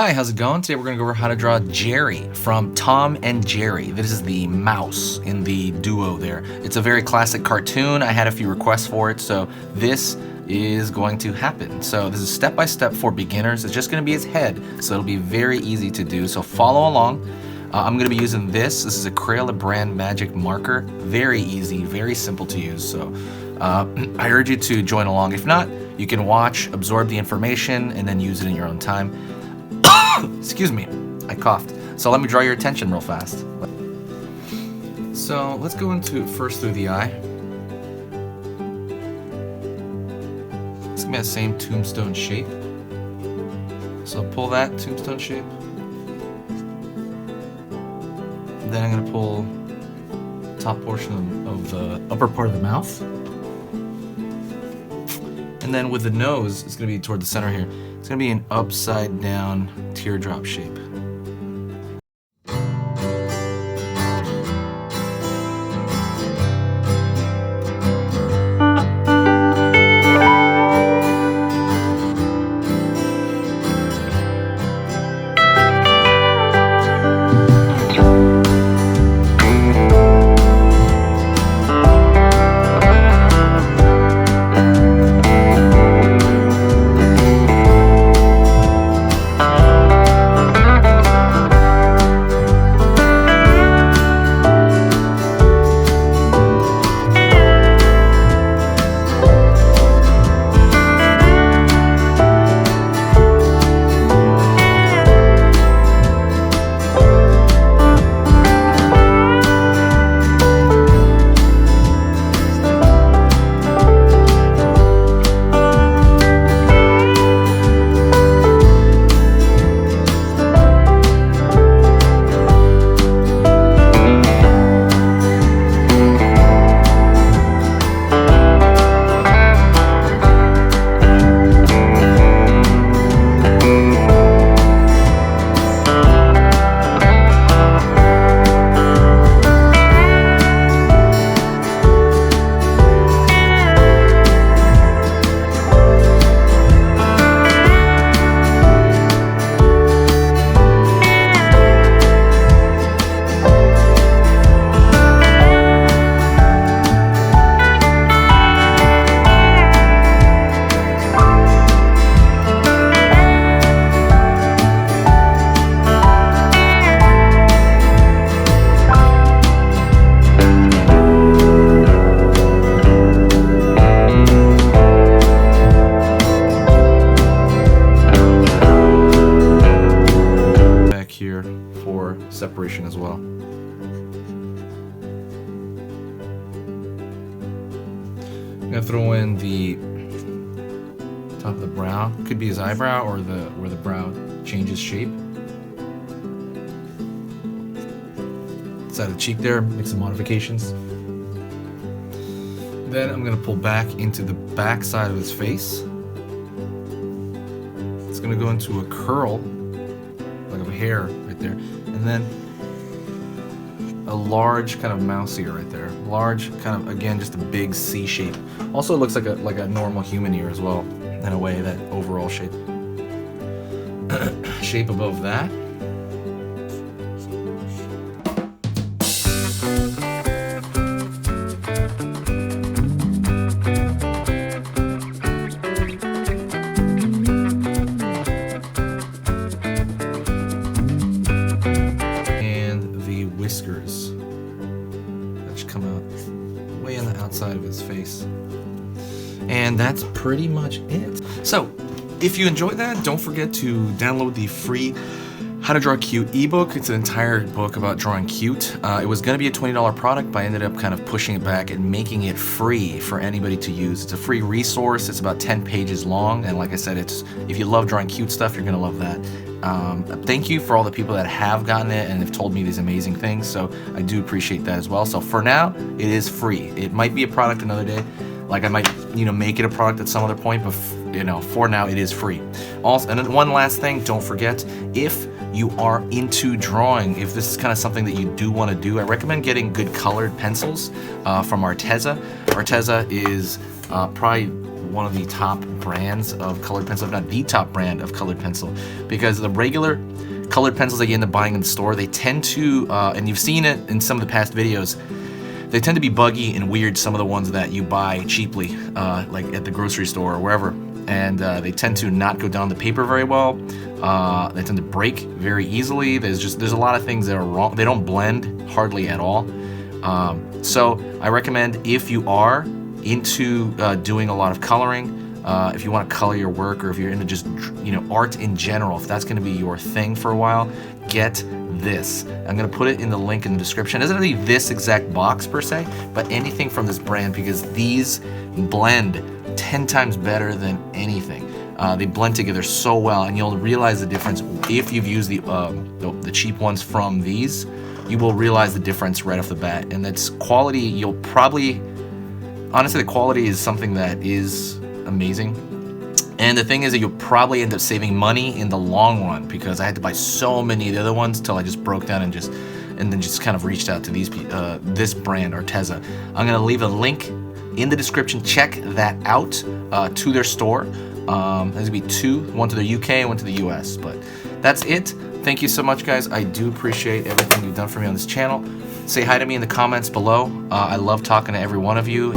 Hi, how's it going? Today we're going to go over how to draw Jerry from Tom and Jerry. This is the mouse in the duo there. It's a very classic cartoon. I had a few requests for it, so this is going to happen. So this is step-by-step for beginners. It's just going to be his head, so it'll be very easy to do. So follow along. I'm going to be using this. This is a Crayola brand magic marker. Very easy, very simple to use. So I urge you to join along. If not, you can watch, absorb the information, and then use it in your own time. Excuse me, I coughed. So let me draw your attention real fast. So let's go into first through the eye. It's gonna be the same tombstone shape. So pull that tombstone shape. Then I'm gonna pull top portion of the upper part of the mouth. And then with the nose, it's gonna be toward the center here. It's gonna be an upside down teardrop shape. Here for separation as well. I'm gonna throw in the top of the brow. Could be his eyebrow or where the brow changes shape. Side of the cheek there, make some modifications. Then I'm gonna pull back into the back side of his face. It's gonna go into a curl, like of a hair right there, and then a large kind of mouse ear right there. Large, kind of, again, just a big C shape. Also, it looks like a normal human ear as well, in a way, that overall shape. Shape above that. Whiskers that should come out way on the outside of his face. And that's pretty much it. So if you enjoyed that, don't forget to download the free How to Draw Cute ebook. It's an entire book about drawing cute. It was going to be a $20 product, but I ended up kind of pushing it back and making it free for anybody to use. It's a free resource. It's about 10 pages long, and like I said, if you love drawing cute stuff, you're going to love that. Thank you for all the people that have gotten it and have told me these amazing things, so I do appreciate that as well. So for now, it is free. It might be a product another day. Like I might, make it a product at some other point, but for now it is free. Also, and then one last thing, don't forget, if you are into drawing, if this is kind of something that you do want to do, I recommend getting good colored pencils from Arteza. Arteza is probably one of the top brands of colored pencil, if not the top brand of colored pencil, because the regular colored pencils that you end up buying in the store, they tend to, and you've seen it in some of the past videos, they tend to be buggy and weird, some of the ones that you buy cheaply, like at the grocery store or wherever. And they tend to not go down the paper very well. They tend to break very easily. There's a lot of things that are wrong. They don't blend hardly at all. So I recommend, if you are into doing a lot of coloring, if you want to color your work, or if you're into just, you know, art in general, if that's going to be your thing for a while, get this. I'm going to put it in the link in the description. It doesn't have to be this exact box per se, but anything from this brand, because these blend 10 times better than anything. They blend together so well, and you'll realize the difference if you've used the cheap ones from these. You will realize the difference right off the bat, and that's quality. You'll probably, honestly, the quality is something that is amazing. And the thing is that you'll probably end up saving money in the long run, because I had to buy so many of the other ones till I just broke down and then just kind of reached out to this brand, Arteza. I'm gonna leave a link in the description. Check that out, to their store. There's gonna be two, one to the UK and one to the US. But that's it. Thank you so much, guys. I do appreciate everything you've done for me on this channel. Say hi to me in the comments below. I love talking to every one of you.